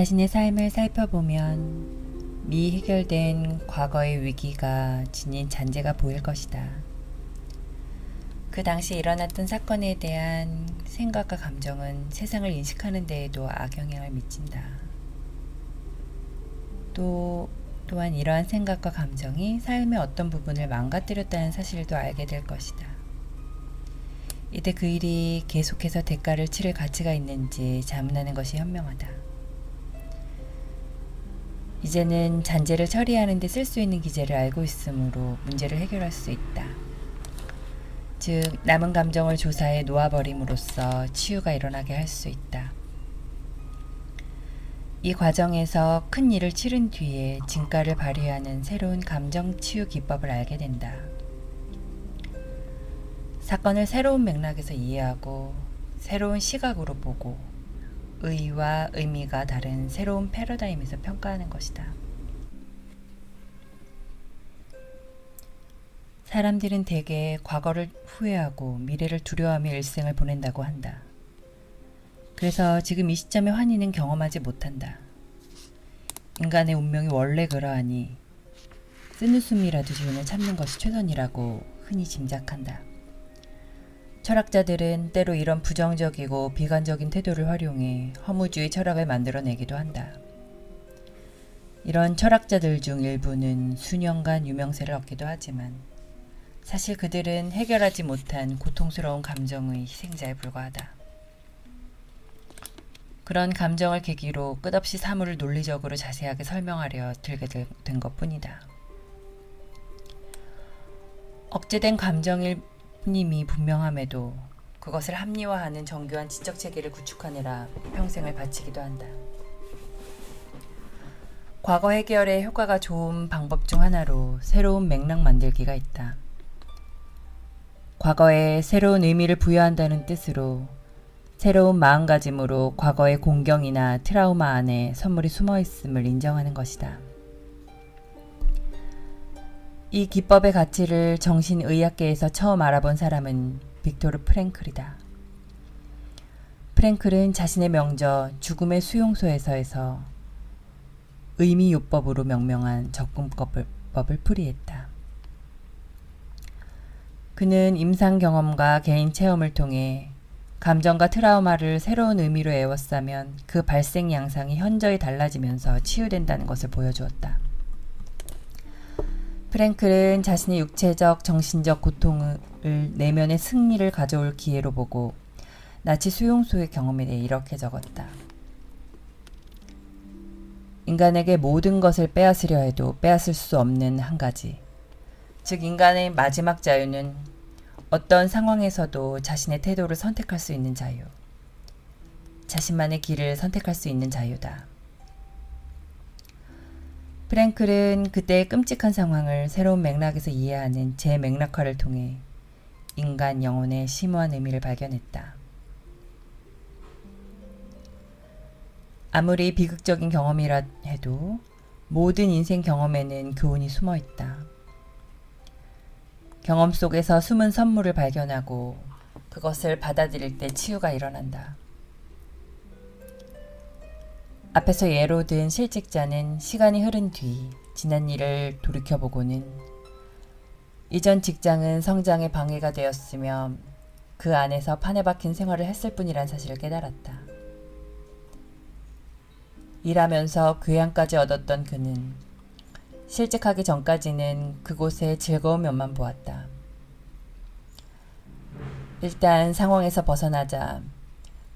자신의 삶을 살펴보면 미해결된 과거의 위기가 지닌 잔재가 보일 것이다. 그 당시 일어났던 사건에 대한 생각과 감정은 세상을 인식하는 데에도 악영향을 미친다. 또한 이러한 생각과 감정이 삶의 어떤 부분을 망가뜨렸다는 사실도 알게 될 것이다. 이때 그 일이 계속해서 대가를 치를 가치가 있는지 자문하는 것이 현명하다. 이제는 잔재를 처리하는 데 쓸 수 있는 기제를 알고 있으므로 문제를 해결할 수 있다. 즉, 남은 감정을 조사해 놓아버림으로써 치유가 일어나게 할 수 있다. 이 과정에서 큰 일을 치른 뒤에 진가를 발휘하는 새로운 감정 치유 기법을 알게 된다. 사건을 새로운 맥락에서 이해하고 새로운 시각으로 보고 의와 의미가 다른 새로운 패러다임에서 평가하는 것이다. 사람들은 대개 과거를 후회하고 미래를 두려워하며 일생을 보낸다고 한다. 그래서 지금 이 시점에 환희는 경험하지 못한다. 인간의 운명이 원래 그러하니 쓴웃음이라도 지으며 참는 것이 최선이라고 흔히 짐작한다. 철학자들은 때로 이런 부정적이고 비관적인 태도를 활용해 허무주의 철학을 만들어내기도 한다. 이런 철학자들 중 일부는 수년간 유명세를 얻기도 하지만 사실 그들은 해결하지 못한 고통스러운 감정의 희생자에 불과하다. 그런 감정을 계기로 끝없이 사물을 논리적으로 자세하게 설명하려 들게 된 것뿐이다. 억제된 감정일 님이 분명함에도 그것을 합리화하는 정교한 지적 체계를 구축하느라 평생을 바치기도 한다. 과거 해결에 효과가 좋은 방법 중 하나로 새로운 맥락 만들기가 있다. 과거에 새로운 의미를 부여한다는 뜻으로 새로운 마음가짐으로 과거의 공경이나 트라우마 안에 선물이 숨어 있음을 인정하는 것이다. 이 기법의 가치를 정신의학계에서 처음 알아본 사람은 빅토르 프랭클이다. 프랭클은 자신의 명저 죽음의 수용소에서에서 의미요법으로 명명한 접근법을 풀이했다. 그는 임상 경험과 개인 체험을 통해 감정과 트라우마를 새로운 의미로 에워싸면 그 발생 양상이 현저히 달라지면서 치유된다는 것을 보여주었다. 프랭클은 자신의 육체적, 정신적 고통을 내면의 승리를 가져올 기회로 보고 나치 수용소의 경험에 대해 이렇게 적었다. 인간에게 모든 것을 빼앗으려 해도 빼앗을 수 없는 한 가지. 즉 인간의 마지막 자유는 어떤 상황에서도 자신의 태도를 선택할 수 있는 자유. 자신만의 길을 선택할 수 있는 자유다. 프랭클은 그때의 끔찍한 상황을 새로운 맥락에서 이해하는 재맥락화를 통해 인간 영혼의 심오한 의미를 발견했다. 아무리 비극적인 경험이라 해도 모든 인생 경험에는 교훈이 숨어 있다. 경험 속에서 숨은 선물을 발견하고 그것을 받아들일 때 치유가 일어난다. 앞에서 예로 든 실직자는 시간이 흐른 뒤 지난 일을 돌이켜보고는 이전 직장은 성장에 방해가 되었으며 그 안에서 판에 박힌 생활을 했을 뿐이란 사실을 깨달았다. 일하면서 교양까지 얻었던 그는 실직하기 전까지는 그곳의 즐거운 면만 보았다. 일단 상황에서 벗어나자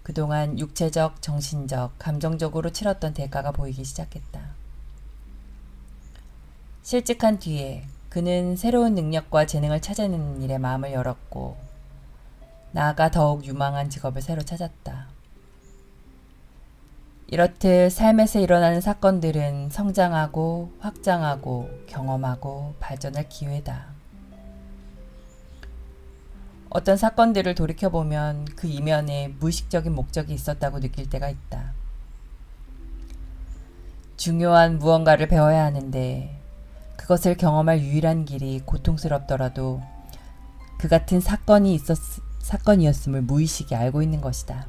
그동안 육체적, 정신적, 감정적으로 치렀던 대가가 보이기 시작했다. 실직한 뒤에 그는 새로운 능력과 재능을 찾아내는 일에 마음을 열었고 나아가 더욱 유망한 직업을 새로 찾았다. 이렇듯 삶에서 일어나는 사건들은 성장하고 확장하고 경험하고 발전할 기회다. 어떤 사건들을 돌이켜보면 그 이면에 무의식적인 목적이 있었다고 느낄 때가 있다. 중요한 무언가를 배워야 하는데 그것을 경험할 유일한 길이 고통스럽더라도 그 같은 사건이었음을 무의식이 알고 있는 것이다.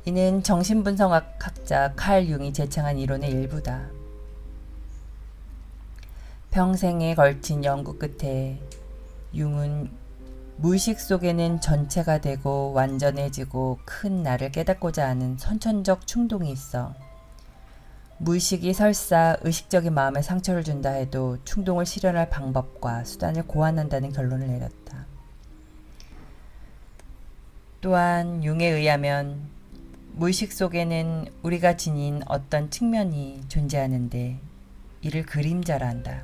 이는 정신분석학자 칼 융이 제창한 이론의 일부다. 평생에 걸친 연구 끝에 융은 무의식 속에는 전체가 되고 완전해지고 큰 나를 깨닫고자 하는 선천적 충동이 있어 무의식이 설사 의식적인 마음에 상처를 준다 해도 충동을 실현할 방법과 수단을 고안한다는 결론을 내렸다. 또한 융에 의하면 무의식 속에는 우리가 지닌 어떤 측면이 존재하는데 이를 그림자라 한다.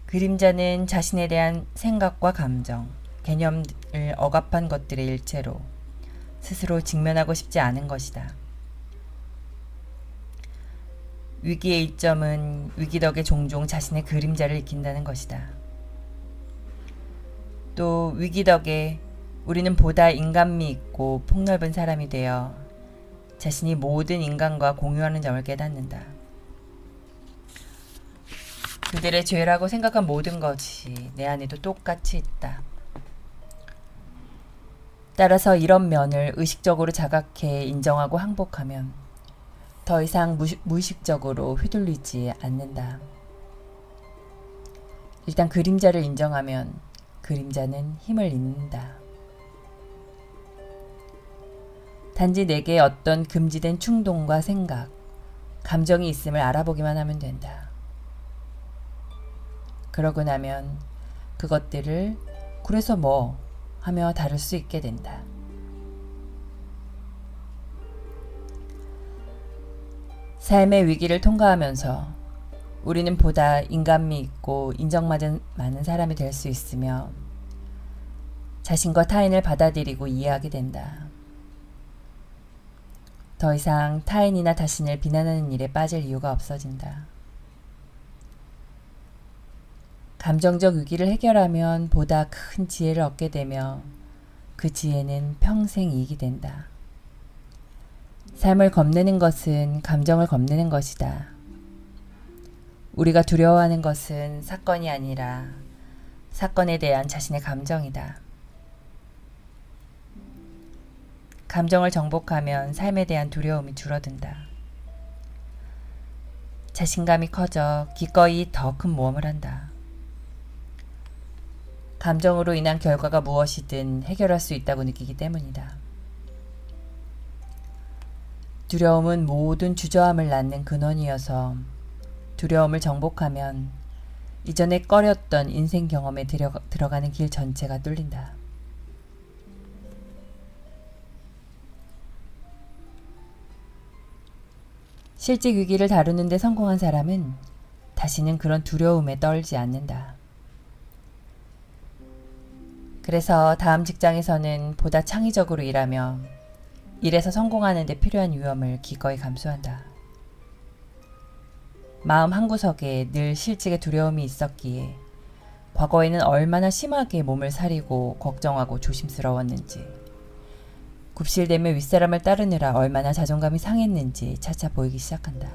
그림자는 자신에 대한 생각과 감정, 개념을 억압한 것들의 일체로 스스로 직면하고 싶지 않은 것이다. 위기의 이점은 위기 덕에 종종 자신의 그림자를 익힌다는 것이다. 또 위기 덕에 우리는 보다 인간미 있고 폭넓은 사람이 되어 자신이 모든 인간과 공유하는 점을 깨닫는다. 그들의 죄라고 생각한 모든 것이 내 안에도 똑같이 있다. 따라서 이런 면을 의식적으로 자각해 인정하고 항복하면 더 이상 무의식적으로 휘둘리지 않는다. 일단 그림자를 인정하면 그림자는 힘을 잃는다. 단지 내게 어떤 금지된 충동과 생각, 감정이 있음을 알아보기만 하면 된다. 그러고 나면 그것들을 그래서 뭐 하며 다룰 수 있게 된다. 삶의 위기를 통과하면서 우리는 보다 인간미 있고 인정받은 많은 사람이 될 수 있으며 자신과 타인을 받아들이고 이해하게 된다. 더 이상 타인이나 자신을 비난하는 일에 빠질 이유가 없어진다. 감정적 위기를 해결하면 보다 큰 지혜를 얻게 되며 그 지혜는 평생 이익이 된다. 삶을 겁내는 것은 감정을 겁내는 것이다. 우리가 두려워하는 것은 사건이 아니라 사건에 대한 자신의 감정이다. 감정을 정복하면 삶에 대한 두려움이 줄어든다. 자신감이 커져 기꺼이 더 큰 모험을 한다. 감정으로 인한 결과가 무엇이든 해결할 수 있다고 느끼기 때문이다. 두려움은 모든 주저함을 낳는 근원이어서 두려움을 정복하면 이전에 꺼렸던 인생 경험에 들어가는 길 전체가 뚫린다. 실직 위기를 다루는 데 성공한 사람은 다시는 그런 두려움에 떨지 않는다. 그래서 다음 직장에서는 보다 창의적으로 일하며 일에서 성공하는 데 필요한 위험을 기꺼이 감수한다. 마음 한구석에 늘 실직의 두려움이 있었기에 과거에는 얼마나 심하게 몸을 사리고 걱정하고 조심스러웠는지, 굽실대며 윗사람을 따르느라 얼마나 자존감이 상했는지 차차 보이기 시작한다.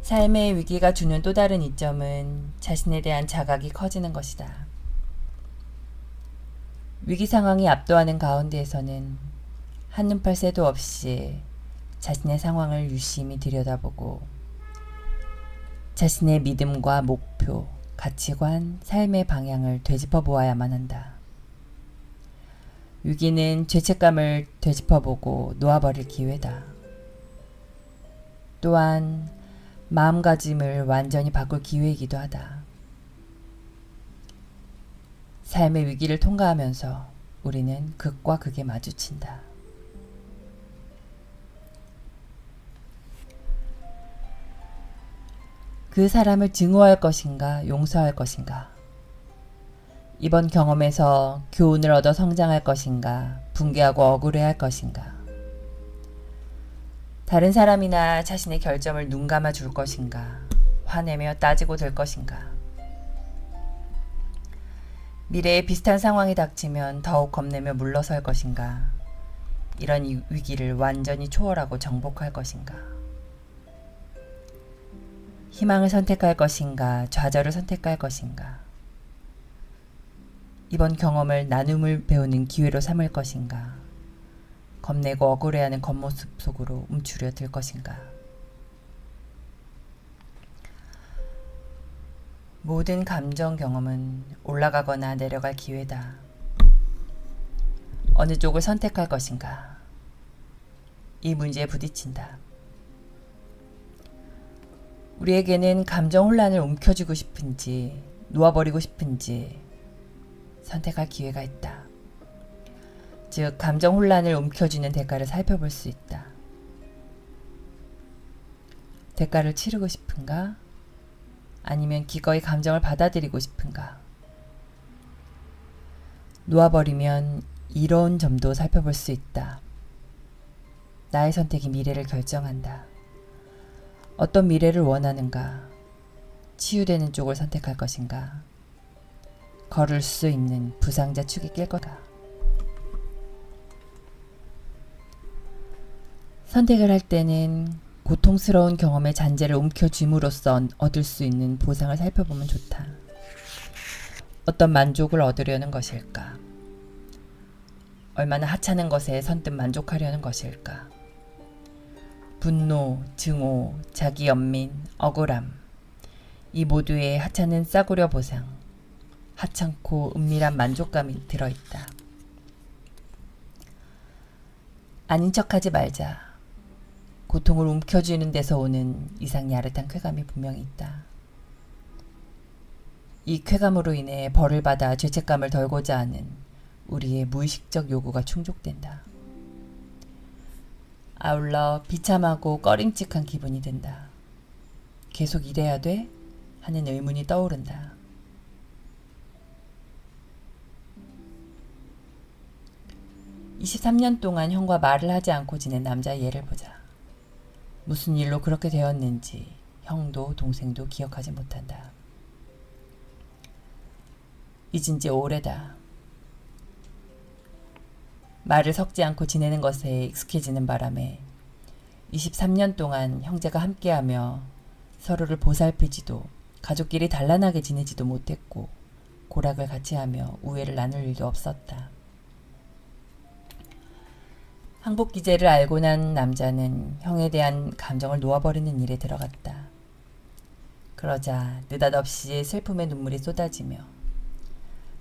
삶의 위기가 주는 또 다른 이점은 자신에 대한 자각이 커지는 것이다. 위기 상황이 압도하는 가운데에서는 한눈팔 새도 없이 자신의 상황을 유심히 들여다보고 자신의 믿음과 목표, 가치관, 삶의 방향을 되짚어 보아야만 한다. 위기는 죄책감을 되짚어보고 놓아버릴 기회다. 또한 마음가짐을 완전히 바꿀 기회이기도 하다. 삶의 위기를 통과하면서 우리는 극과 극에 마주친다. 그 사람을 증오할 것인가, 용서할 것인가? 이번 경험에서 교훈을 얻어 성장할 것인가, 붕괴하고 억울해할 것인가? 다른 사람이나 자신의 결점을 눈감아 줄 것인가, 화내며 따지고 될 것인가? 미래에 비슷한 상황이 닥치면 더욱 겁내며 물러설 것인가? 이런 위기를 완전히 초월하고 정복할 것인가? 희망을 선택할 것인가, 좌절을 선택할 것인가? 이번 경험을 나눔을 배우는 기회로 삼을 것인가? 겁내고 억울해하는 겉모습 속으로 움츠려 들 것인가? 모든 감정 경험은 올라가거나 내려갈 기회다. 어느 쪽을 선택할 것인가? 이 문제에 부딪힌다. 우리에게는 감정 혼란을 움켜쥐고 싶은지 놓아버리고 싶은지 선택할 기회가 있다. 즉, 감정 혼란을 움켜쥐는 대가를 살펴볼 수 있다. 대가를 치르고 싶은가? 아니면 기꺼이 감정을 받아들이고 싶은가? 놓아버리면 이런 점도 살펴볼 수 있다. 나의 선택이 미래를 결정한다. 어떤 미래를 원하는가? 치유되는 쪽을 선택할 것인가? 걸을 수 있는 부상자 축이 낄 거다. 선택을 할 때는 고통스러운 경험의 잔재를 움켜쥐므로써 얻을 수 있는 보상을 살펴보면 좋다. 어떤 만족을 얻으려는 것일까? 얼마나 하찮은 것에 선뜻 만족하려는 것일까? 분노, 증오, 자기 연민, 억울함, 이 모두의 하찮은 싸구려 보상, 하찮고 은밀한 만족감이 들어있다. 아닌 척하지 말자. 고통을 움켜쥐는 데서 오는 이상 야릇한 쾌감이 분명히 있다. 이 쾌감으로 인해 벌을 받아 죄책감을 덜고자 하는 우리의 무의식적 요구가 충족된다. 아울러 비참하고 꺼림칙한 기분이 든다. 계속 이래야 돼? 하는 의문이 떠오른다. (23년) 동안 형과 말을 하지 않고 지낸 남자의 예를 보자. 무슨 일로 그렇게 되었는지 형도 동생도 기억하지 못한다. 잊은 지 오래다. 말을 섞지 않고 지내는 것에 익숙해지는 바람에 23년 동안 형제가 함께하며 서로를 보살피지도 가족끼리 단란하게 지내지도 못했고 고락을 같이 하며 우애를 나눌 일도 없었다. 항복 기제를 알고 난 남자는 형에 대한 감정을 놓아버리는 일에 들어갔다. 그러자 느닷없이 슬픔의 눈물이 쏟아지며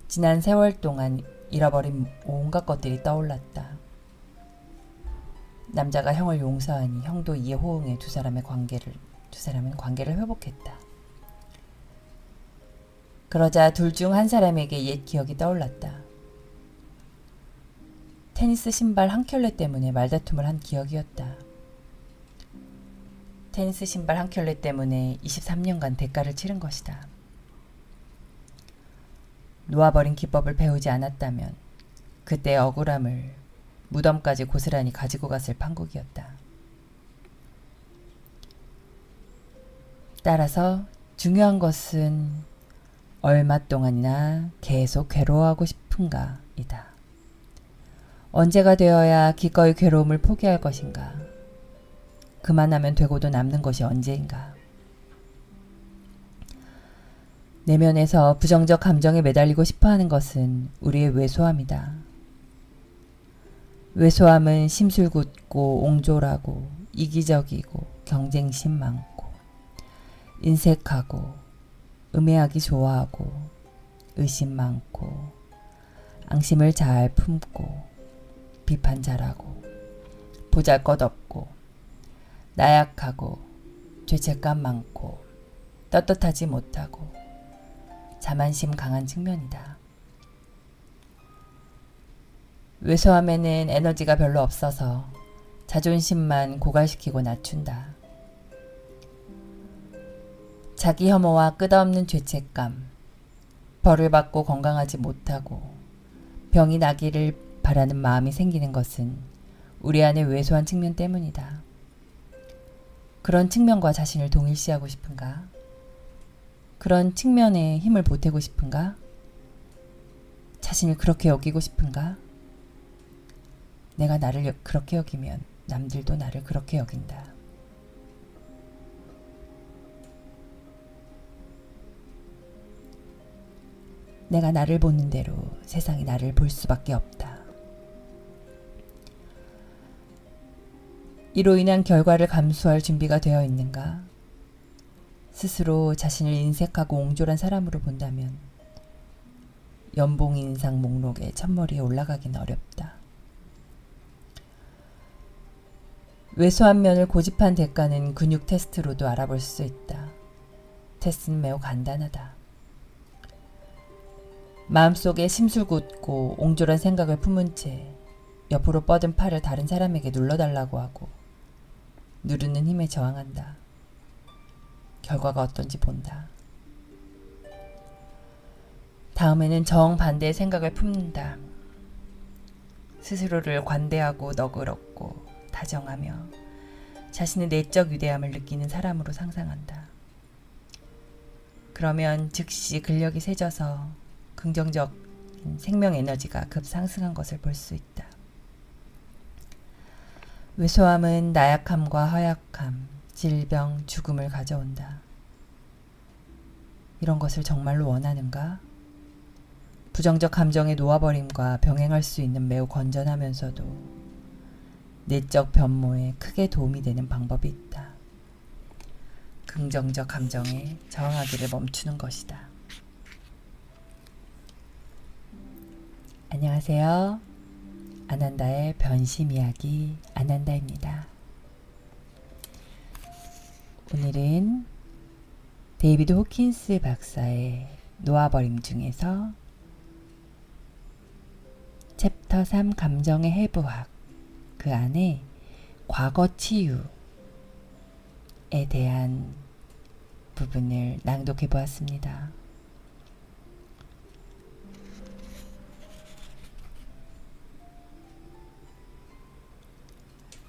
지난 세월 동안 잃어버린 온갖 것들이 떠올랐다. 남자가 형을 용서하니 형도 이에 호응해 두 사람은 관계를 회복했다. 그러자 둘 중 한 사람에게 옛 기억이 떠올랐다. 테니스 신발 한 켤레 때문에 말다툼을 한 기억이었다. 테니스 신발 한 켤레 때문에 23년간 대가를 치른 것이다. 놓아버린 기법을 배우지 않았다면 그때의 억울함을 무덤까지 고스란히 가지고 갔을 판국이었다. 따라서 중요한 것은 얼마 동안이나 계속 괴로워하고 싶은가 이다. 언제가 되어야 기꺼이 괴로움을 포기할 것인가? 그만하면 되고도 남는 것이 언제인가? 내면에서 부정적 감정에 매달리고 싶어하는 것은 우리의 왜소함이다. 왜소함은 심술궂고 옹졸하고 이기적이고 경쟁심 많고 인색하고 음해하기 좋아하고 의심 많고 앙심을 잘 품고 비판 잘하고 보잘것없고 나약하고 죄책감 많고 떳떳하지 못하고 자만심 강한 측면이다. 왜소함에는 에너지가 별로 없어서 자존심만 고갈시키고 낮춘다. 자기 혐오와 끝없는 죄책감, 벌을 받고 건강하지 못하고 병이 나기를 바라는 마음이 생기는 것은 우리 안의 왜소한 측면 때문이다. 그런 측면과 자신을 동일시하고 싶은가? 그런 측면에 힘을 보태고 싶은가? 자신을 그렇게 여기고 싶은가? 내가 나를 그렇게 여기면 남들도 나를 그렇게 여긴다. 내가 나를 보는 대로 세상이 나를 볼 수밖에 없다. 이로 인한 결과를 감수할 준비가 되어 있는가? 스스로 자신을 인색하고 옹졸한 사람으로 본다면 연봉 인상 목록에 첫머리에 올라가긴 어렵다. 왜소한 면을 고집한 대가는 근육 테스트로도 알아볼 수 있다. 테스트는 매우 간단하다. 마음속에 심술궂고 옹졸한 생각을 품은 채 옆으로 뻗은 팔을 다른 사람에게 눌러달라고 하고 누르는 힘에 저항한다. 결과가 어떤지 본다. 다음에는 정반대의 생각을 품는다. 스스로를 관대하고 너그럽고 다정하며 자신의 내적 위대함을 느끼는 사람으로 상상한다. 그러면 즉시 근력이 세져서 긍정적 생명 에너지가 급상승한 것을 볼 수 있다. 왜소함은 나약함과 허약함, 질병, 죽음을 가져온다. 이런 것을 정말로 원하는가? 부정적 감정의 놓아버림과 병행할 수 있는 매우 건전하면서도 내적 변모에 크게 도움이 되는 방법이 있다. 긍정적 감정에 저항하기를 멈추는 것이다. 안녕하세요. 아난다의 변심 이야기 아난다입니다. 오늘은 데이비드 호킨스 박사의 놓아버림 중에서 챕터 3 감정의 해부학 그 안에 과거 치유에 대한 부분을 낭독해 보았습니다.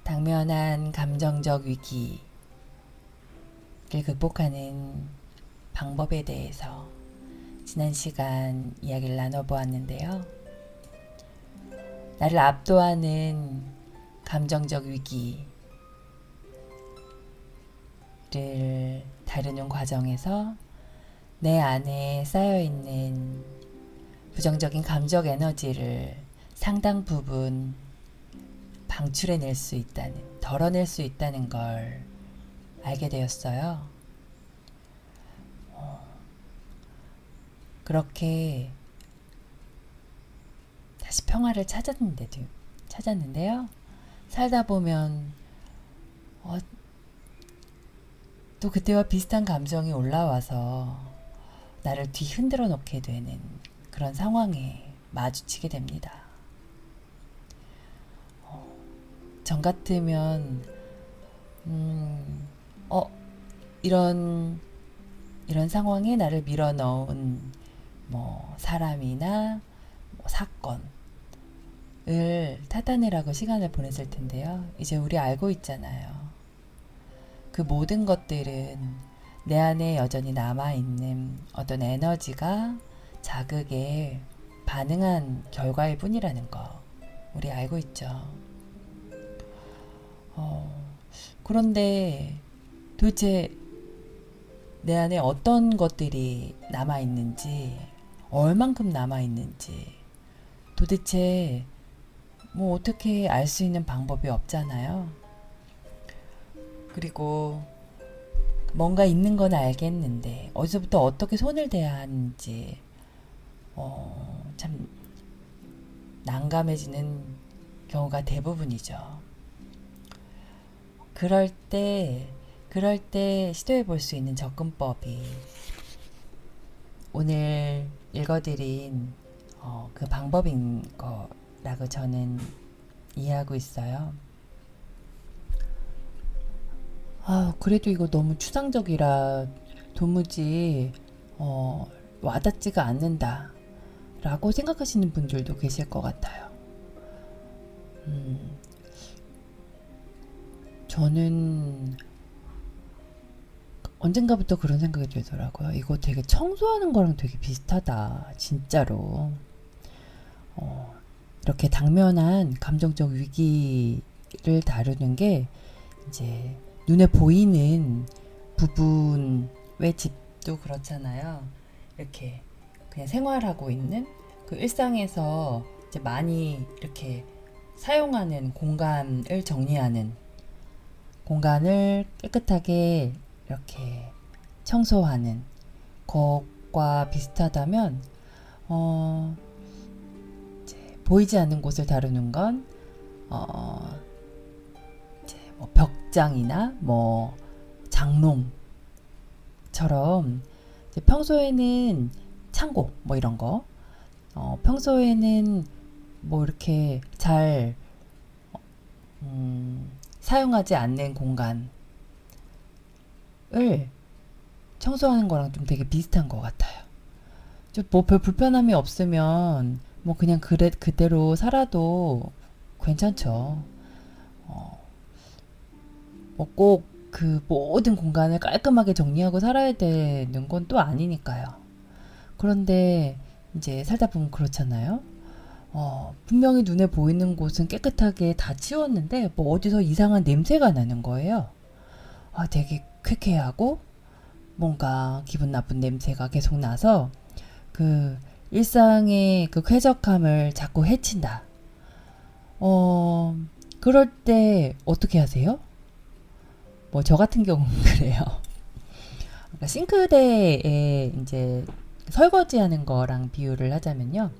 당면한 감정적 위기를 극복하는 방법에 대해서 지난 시간 이야기를 나눠보았는데요. 나를 압도하는 감정적 위기를 다루는 과정에서 내 안에 쌓여있는 부정적인 감정 에너지를 상당 부분 방출해낼 수 있다는, 덜어낼 수 있다는 걸 알게 되었어요. 그렇게 다시 평화를 찾았는데요. 살다 보면 또 그때와 비슷한 감정이 올라와서 나를 뒤흔들어 놓게 되는 그런 상황에 마주치게 됩니다. 전 같으면 이런 상황에 나를 밀어넣은 사람이나 사건을 탓하느라고 시간을 보냈을 텐데요. 이제 우리 알고 있잖아요. 그 모든 것들은 내 안에 여전히 남아있는 어떤 에너지가 자극에 반응한 결과일 뿐이라는 거 우리 알고 있죠. 그런데 도대체 내 안에 어떤 것들이 남아있는지, 얼만큼 남아있는지 도대체 어떻게 알 수 있는 방법이 없잖아요. 그리고 뭔가 있는 건 알겠는데 어디서부터 어떻게 손을 대야 하는지 참 난감해지는 경우가 대부분이죠. 그럴 때 시도해 볼 수 있는 접근법이 오늘 읽어드린 그 방법인 거라고 저는 이해하고 있어요. 그래도 이거 너무 추상적이라 도무지 와닿지가 않는다 라고 생각하시는 분들도 계실 것 같아요. 저는 언젠가부터 그런 생각이 들더라고요. 이거 되게 청소하는 거랑 되게 비슷하다. 진짜로. 이렇게 당면한 감정적 위기를 다루는 게 이제 눈에 보이는 부분의 집도 그렇잖아요. 이렇게 그냥 생활하고 있는 그 일상에서 이제 많이 이렇게 사용하는 공간을 정리하는, 공간을 깨끗하게 이렇게 청소하는 것과 비슷하다면, 이제 보이지 않는 곳을 다루는 건 이제 뭐 벽장이나 뭐 장롱처럼, 이제 평소에는 창고 뭐 이런 거, 평소에는 뭐 이렇게 잘 사용하지 않는 공간을 청소하는 거랑 좀 되게 비슷한 것 같아요. 좀 뭐 별 불편함이 없으면 뭐 그냥 그대로 살아도 괜찮죠. 뭐 꼭 그 모든 공간을 깔끔하게 정리하고 살아야 되는 건 또 아니니까요. 그런데 이제 살다 보면 그렇잖아요. 분명히 눈에 보이는 곳은 깨끗하게 다 치웠는데 뭐 어디서 이상한 냄새가 나는 거예요. 되게 쾌쾌하고 뭔가 기분 나쁜 냄새가 계속 나서 그 일상의 그 쾌적함을 자꾸 해친다. 그럴 때 어떻게 하세요? 뭐 저 같은 경우는 그래요. 그러니까 싱크대에 이제 설거지하는 거랑 비유를 하자면요.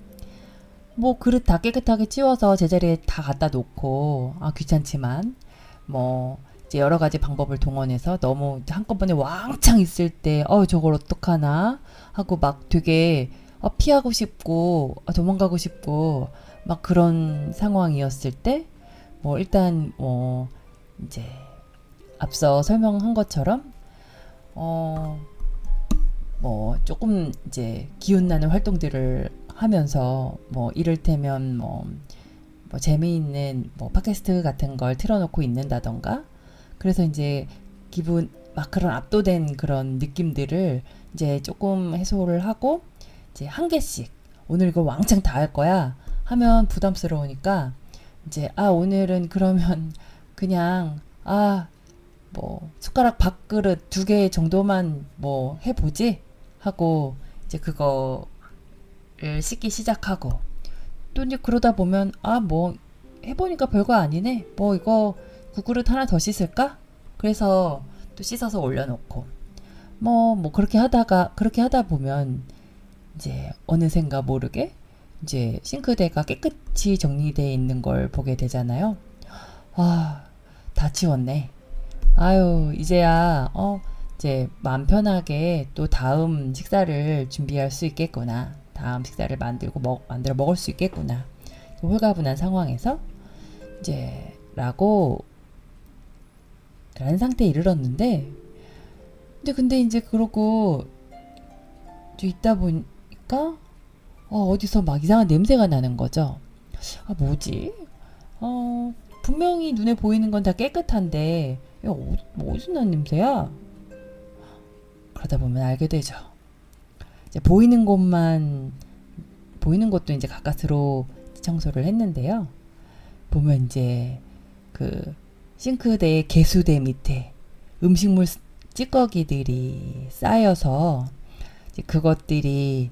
뭐 그릇 다 깨끗하게 치워서 제자리에 다 갖다 놓고, 귀찮지만 뭐 이제 여러 가지 방법을 동원해서 너무 한꺼번에 왕창 있을 때 저걸 어떡하나 하고 막 되게 피하고 싶고 도망가고 싶고 막 그런 상황이었을 때, 뭐 일단 뭐 이제 앞서 설명한 것처럼 뭐 조금 이제 기운나는 활동들을 하면서, 뭐 이를테면 뭐 재미있는 뭐 팟캐스트 같은 걸 틀어놓고 있는다던가, 그래서 이제 기분 막 그런 압도된 그런 느낌들을 이제 조금 해소를 하고, 이제 한 개씩 오늘 이거 왕창 다 할 거야 하면 부담스러우니까, 이제 오늘은 그러면 그냥 뭐 숟가락 밥그릇 2개 정도만 뭐 해보지 하고 이제 그거를 씻기 시작하고, 또 이제 그러다 보면 뭐 해보니까 별거 아니네, 뭐 이거 국그릇 하나 더 씻을까, 그래서 또 씻어서 올려놓고, 뭐 그렇게 하다 보면 이제 어느샌가 모르게 이제 싱크대가 깨끗이 정리되어 있는 걸 보게 되잖아요. 다 치웠네. 이제야 이제 마음 편하게 또 다음 식사를 준비할 수 있겠구나. 다음 식사를 만들어 먹을 수 있겠구나. 홀가분한 상황에서 이제 라는 상태에 이르렀는데, 근데 이제 그러고 있다 보니까 어디서 막 이상한 냄새가 나는 거죠. 뭐지? 분명히 눈에 보이는 건 다 깨끗한데 뭐 어디서 나는 냄새야? 그러다 보면 알게 되죠. 이제 보이는 것도 이제 가까스로 청소를 했는데요. 보면 이제 그 싱크대의 개수대 밑에 음식물 찌꺼기들이 쌓여서, 이제 그것들이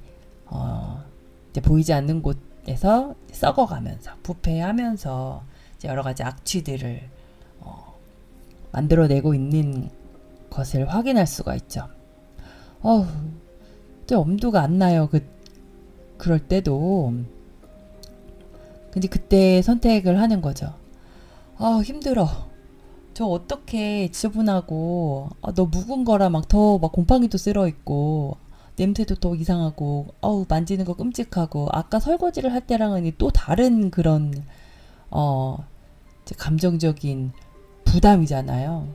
이제 보이지 않는 곳에서 썩어가면서 부패하면서 이제 여러 가지 악취들을 만들어내고 있는 것을 확인할 수가 있죠. 또 엄두가 안 나요. 그럴 때도. 근데 그때 선택을 하는 거죠. 힘들어. 저 어떻게 지저분하고, 너 묵은 거라 막 곰팡이도 쓸어 있고, 냄새도 더 이상하고, 만지는 거 끔찍하고, 아까 설거지를 할 때랑은 또 다른 그런, 이제 감정적인 부담이잖아요.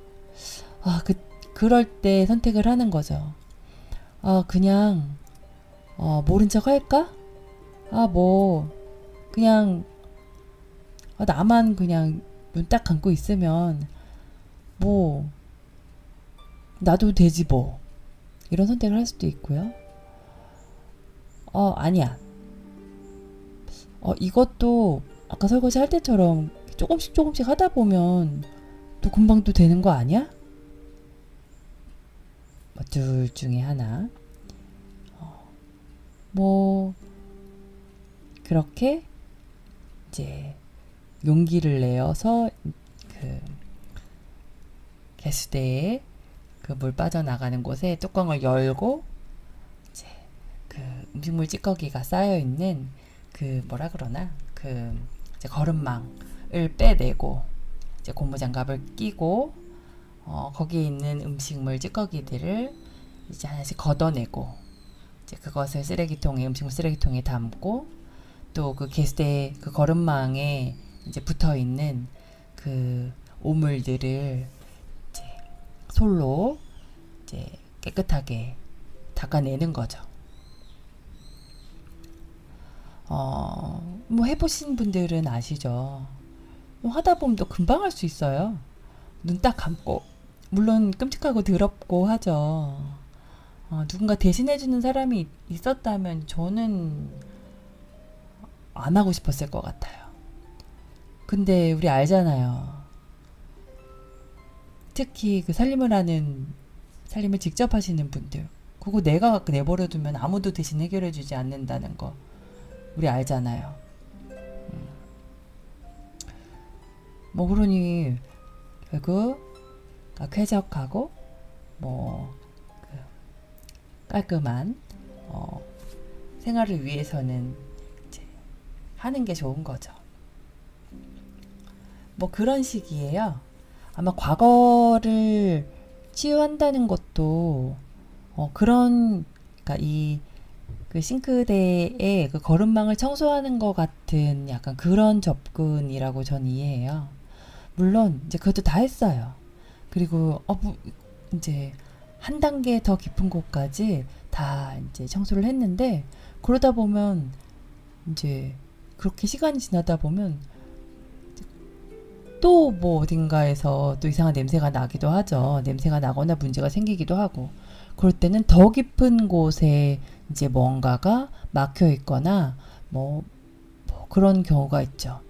그럴 때 선택을 하는 거죠. 그냥, 모른 척 할까? 그냥, 나만 그냥 눈 딱 감고 있으면, 나도 되지 뭐. 이런 선택을 할 수도 있고요. 아니야. 이것도 아까 설거지 할 때처럼 조금씩 하다 보면 또 금방 또 되는 거 아니야? 둘 중에 하나. 뭐 그렇게 이제 용기를 내어서 그 개수대에 그 물 빠져나가는 곳에 뚜껑을 열고 이제 그 음식물 찌꺼기가 쌓여 있는 그 뭐라 그러나 그 이제 거름망을 빼내고 이제 고무장갑을 끼고 거기에 있는 음식물 찌꺼기들을 이제 하나씩 걷어내고 이제 그것을 음식물 쓰레기통에 담고 또 그 개수대 그 거름망에 이제 붙어 있는 그 오물들을 이제 솔로 이제 깨끗하게 닦아내는 거죠. 뭐 해보신 분들은 아시죠? 뭐 하다 보면 또 금방 할 수 있어요. 눈 딱 감고. 물론 끔찍하고 더럽고 하죠. 누군가 대신해주는 사람이 있었다면 저는 안 하고 싶었을 것 같아요. 근데 우리 알잖아요. 특히 그 살림을 직접 하시는 분들. 그거 내가 내버려두면 아무도 대신 해결해주지 않는다는 거. 우리 알잖아요. 뭐 그러니 결국 쾌적하고 깔끔한 생활을 위해서는 이제 하는 게 좋은 거죠. 뭐 그런 식이에요. 아마 과거를 치유한다는 것도 그러니까 그 싱크대에 그 거름망을 청소하는 것 같은 약간 그런 접근이라고 전 이해해요. 물론 이제 그것도 다 했어요. 그리고 이제 한 단계 더 깊은 곳까지 다 이제 청소를 했는데 그러다 보면 이제 그렇게 시간이 지나다 보면 또 뭐 어딘가에서 또 이상한 냄새가 나기도 하죠. 냄새가 나거나 문제가 생기기도 하고 그럴 때는 더 깊은 곳에 이제 뭔가가 막혀 있거나 뭐 그런 경우가 있죠.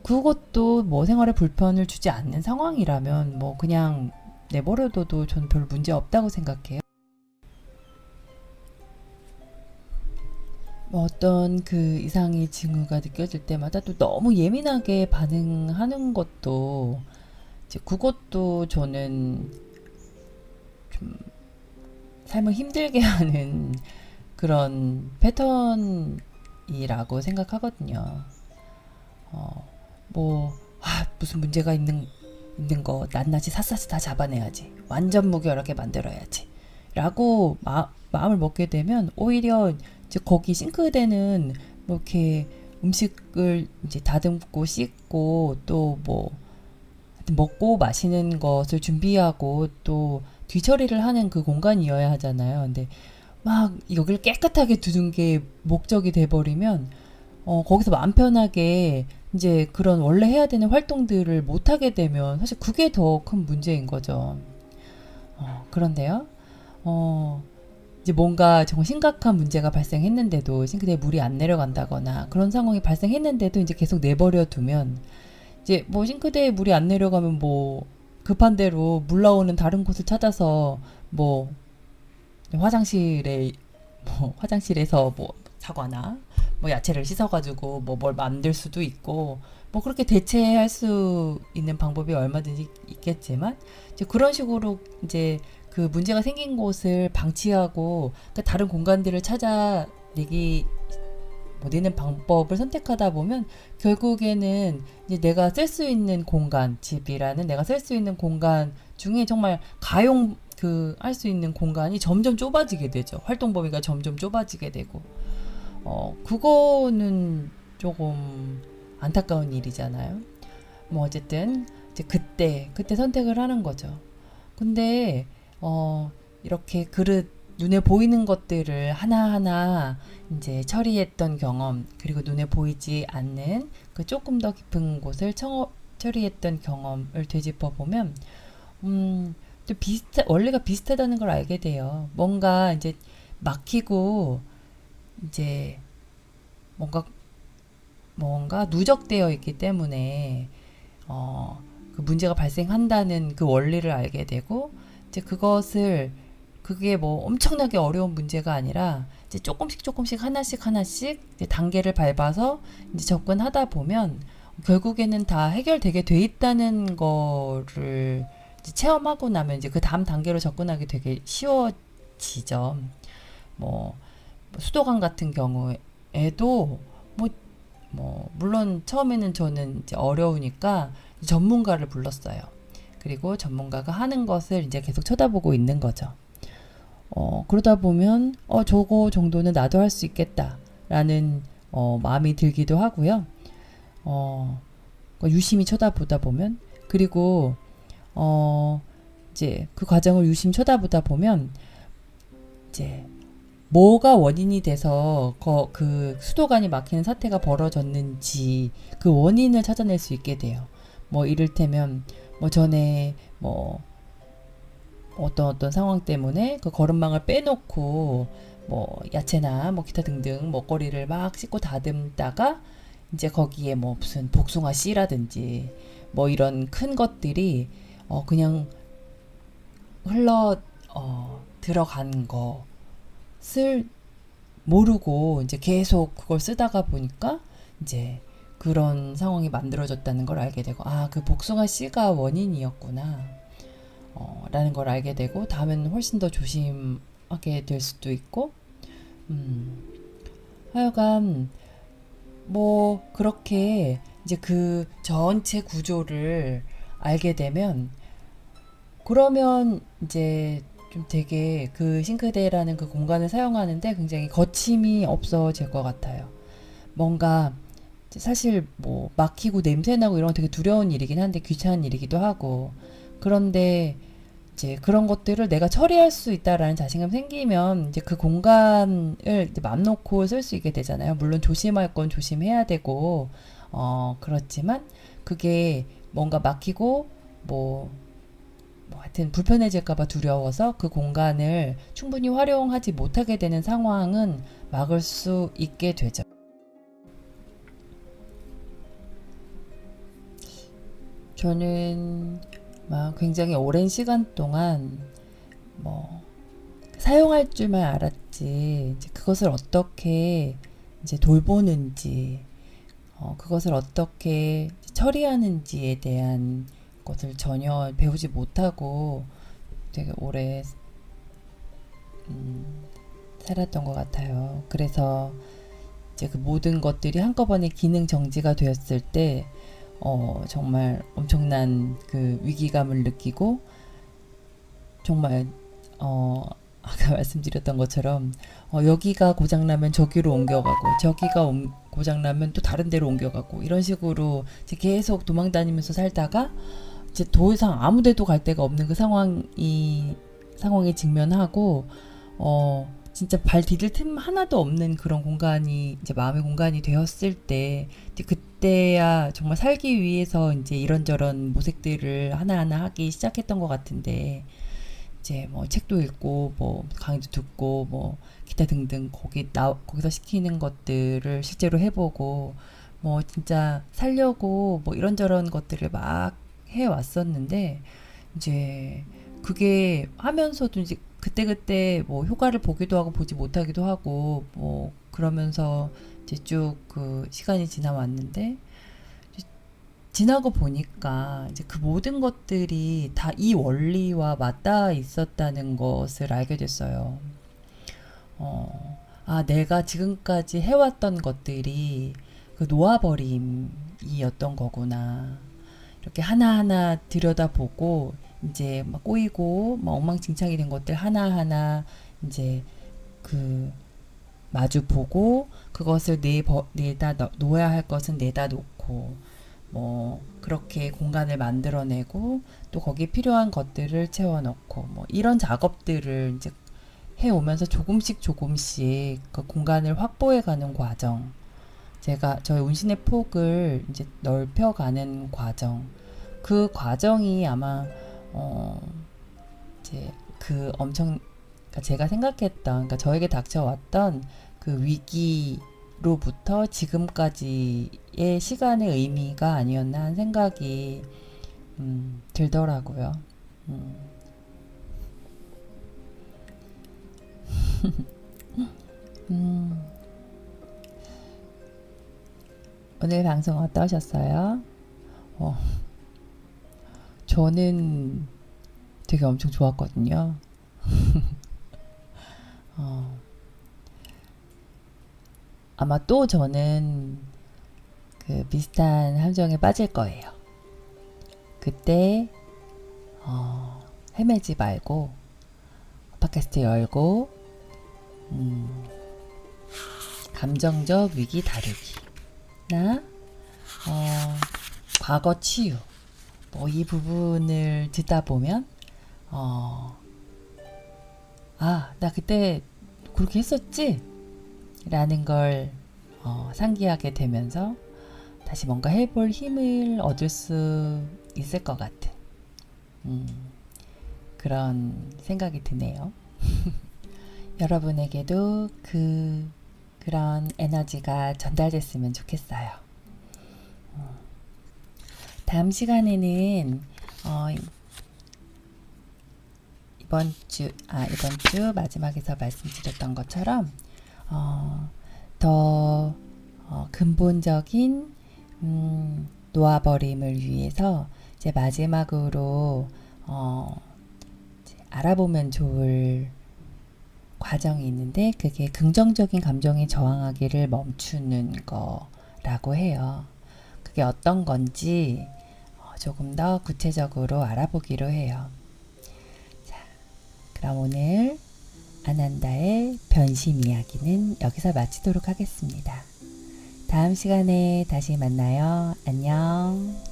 그것도 뭐 생활에 불편을 주지 않는 상황이라면 뭐 그냥 내버려둬도 전 별 문제 없다고 생각해요. 뭐 어떤 그 이상의 징후가 느껴질 때마다 또 너무 예민하게 반응하는 것도 이제 그것도 저는 좀 삶을 힘들게 하는 그런 패턴이라고 생각하거든요. 무슨 문제가 있는 거 낱낱이 샅샅이 다 잡아내야지. 완전 무결하게 만들어야지. 라고 마음을 먹게 되면 오히려 이제 거기 싱크대는 뭐 이렇게 음식을 이제 다듬고 씻고 또 뭐 먹고 마시는 것을 준비하고 또 뒤처리를 하는 그 공간이어야 하잖아요. 근데 막 여기를 깨끗하게 두는 게 목적이 돼버리면 거기서 마음 편하게 이제 그런 원래 해야 되는 활동들을 못 하게 되면 사실 그게 더 큰 문제인 거죠. 그런데요. 이제 뭔가 정말 심각한 문제가 발생했는데도 싱크대에 물이 안 내려간다거나 그런 상황이 발생했는데도 이제 계속 내버려 두면 이제 뭐 싱크대에 물이 안 내려가면 뭐 급한 대로 물 나오는 다른 곳을 찾아서 뭐 화장실에서 뭐 사과나 뭐 야채를 씻어가지고 뭐 뭘 만들 수도 있고 뭐 그렇게 대체할 수 있는 방법이 얼마든지 있겠지만 이제 그런 식으로 이제 그 문제가 생긴 곳을 방치하고 그 다른 공간들을 내는 방법을 선택하다 보면 결국에는 이제 내가 쓸 수 있는 공간, 집이라는 내가 쓸 수 있는 공간 중에 정말 할 수 있는 공간이 점점 좁아지게 되죠. 활동 범위가 점점 좁아지게 되고. 그거는 조금 안타까운 일이잖아요. 뭐 어쨌든 이제 그때 선택을 하는 거죠. 근데 이렇게 눈에 보이는 것들을 하나하나 이제 처리했던 경험, 그리고 눈에 보이지 않는 그 조금 더 깊은 곳을 처리했던 경험을 되짚어 보면 또 원리가 비슷하다는 걸 알게 돼요. 뭔가 이제 막히고 이제 뭔가 누적되어 있기 때문에 그 문제가 발생한다는 그 원리를 알게 되고 이제 그것을 그게 뭐 엄청나게 어려운 문제가 아니라 이제 조금씩 하나씩 이제 단계를 밟아서 이제 접근하다 보면 결국에는 다 해결되게 돼 있다는 거를 이제 체험하고 나면 이제 그 다음 단계로 접근하기 되게 쉬워지죠. 뭐 수도관 같은 경우에도 뭐, 물론 처음에는 저는 이제 어려우니까 전문가를 불렀어요. 그리고 전문가가 하는 것을 이제 계속 쳐다보고 있는 거죠. 그러다 보면 저거 정도는 나도 할 수 있겠다라는 마음이 들기도 하고요. 유심히 쳐다보다 보면 그리고 이제 그 과정을 유심히 쳐다보다 보면 이제 뭐가 원인이 돼서 그 수도관이 막히는 사태가 벌어졌는지 그 원인을 찾아낼 수 있게 돼요. 뭐 이를테면 뭐 전에 뭐 어떤 상황 때문에 그 거름망을 빼놓고 뭐 야채나 뭐 기타 등등 먹거리를 막 씻고 다듬다가 이제 거기에 뭐 무슨 복숭아 씨라든지 뭐 이런 큰 것들이 그냥 흘러 들어간 것을 모르고 이제 계속 그걸 쓰다가 보니까 이제 그런 상황이 만들어졌다는 걸 알게 되고 그 복숭아 씨가 원인이었구나 라는 걸 알게 되고 다음에는 훨씬 더 조심하게 될 수도 있고 하여간 뭐 그렇게 이제 그 전체 구조를 알게 되면 그러면 이제 좀 되게 그 싱크대라는 그 공간을 사용하는데 굉장히 거침이 없어질 것 같아요. 뭔가 사실 뭐 막히고 냄새나고 이런 거 되게 두려운 일이긴 한데 귀찮은 일이기도 하고 그런데 이제 그런 것들을 내가 처리할 수 있다라는 자신감 생기면 이제 그 공간을 이제 맘 놓고 쓸 수 있게 되잖아요. 물론 조심할 건 조심해야 되고 그렇지만 그게 뭔가 막히고 뭐 하여튼 불편해질까봐 두려워서 그 공간을 충분히 활용하지 못하게 되는 상황은 막을 수 있게 되죠. 저는 막 굉장히 오랜 시간 동안 뭐 사용할 줄만 알았지 이제 그것을 어떻게 이제 돌보는지 그것을 어떻게 처리하는지에 대한 것을 전혀 배우지 못하고 되게 오래 살았던 것 같아요. 그래서 이제 그 모든 것들이 한꺼번에 기능 정지가 되었을 때 정말 엄청난 그 위기감을 느끼고 정말 아까 말씀드렸던 것처럼 여기가 고장나면 저기로 옮겨가고 저기가 고장나면 또 다른 데로 옮겨가고 이런 식으로 이제 계속 도망다니면서 살다가 이제 더 이상 아무 데도 갈 데가 없는 그 상황에 직면하고 진짜 발 디딜 틈 하나도 없는 그런 공간이 이제 마음의 공간이 되었을 때 그때야 정말 살기 위해서 이제 이런저런 모색들을 하나하나 하기 시작했던 것 같은데 이제 뭐 책도 읽고 뭐 강의도 듣고 뭐 기타 등등 거기서 시키는 것들을 실제로 해보고 뭐 진짜 살려고 뭐 이런저런 것들을 막 해왔었는데 이제 그게 하면서도 이제 그때그때 뭐 효과를 보기도 하고 보지 못하기도 하고 뭐 그러면서 이제 쭉 그 시간이 지나왔는데 지나고 보니까 이제 그 모든 것들이 다 이 원리와 맞닿아 있었다는 것을 알게 됐어요. 내가 지금까지 해왔던 것들이 그 놓아버림이었던 거구나. 이렇게 하나하나 들여다보고 이제 막 꼬이고 막 엉망진창이 된 것들 하나하나 이제 그 마주 보고 그것을 내다 놓아야 할 것은 내다 놓고 뭐 그렇게 공간을 만들어내고 또 거기에 필요한 것들을 채워넣고 뭐 이런 작업들을 이제 해오면서 조금씩 그 공간을 확보해가는 과정, 제가 저희 운신의 폭을 이제 넓혀가는 과정, 그 과정이 아마 이제 그 그러니까 제가 생각했던, 그러니까 저에게 닥쳐왔던 그 위기로부터 지금까지의 시간의 의미가 아니었나 하는 생각이 들더라고요. 오늘 방송 어떠셨어요? 저는 되게 엄청 좋았거든요. 아마 또 저는 그 비슷한 함정에 빠질 거예요. 그때 헤매지 말고 팟캐스트 열고 감정적 위기 다루기나 과거 치유 뭐 이 부분을 듣다 보면 나 그때 그렇게 했었지? 라는 걸 상기하게 되면서 다시 뭔가 해볼 힘을 얻을 수 있을 것 같은 그런 생각이 드네요. 여러분에게도 그런 에너지가 전달됐으면 좋겠어요. 다음 시간에는 이번 주 마지막에서 말씀드렸던 것처럼 더 근본적인 놓아버림을 위해서 이제 마지막으로 이제 알아보면 좋을 과정이 있는데 그게 긍정적인 감정이 저항하기를 멈추는 거라고 해요. 그게 어떤 건지 조금 더 구체적으로 알아보기로 해요. 자, 그럼 오늘 아난다의 변심 이야기는 여기서 마치도록 하겠습니다. 다음 시간에 다시 만나요. 안녕.